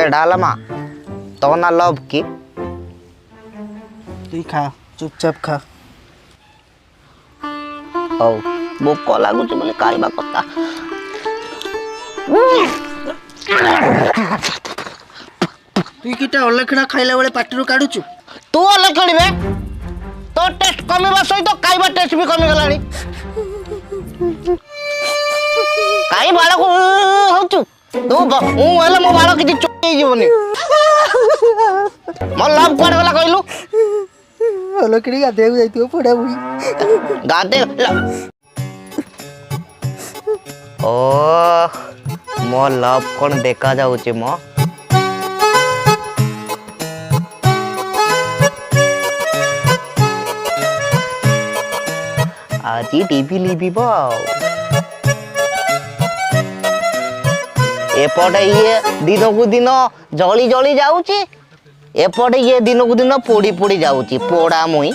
डालमा तो ना लव की तू खा चुपचाप खा औ भोक लागुच बोले खाइबा कथा तू किटा अलखड़ा खाइला बेले पाटिरू काढुचु तू अलग खेलिबे तो टेस्ट कमिबा सहित खाइबा टेस्ट भी कमी गलानी काई बाळा को होचु तू मु हेले मो बाळ किछि चोई जीवनी मो लव कोड गला कहलु अलखड़ी गाधे जाइतियो पड़ा बुई गाते ओ मो लव कोन देखा जाउची मो आज टीवी लिबिबो एपटे ये दिन को दिन जली जली जाउची एपटे ये दिन को दिन पोड़ी पोड़ी जाउची पोड़ा मुई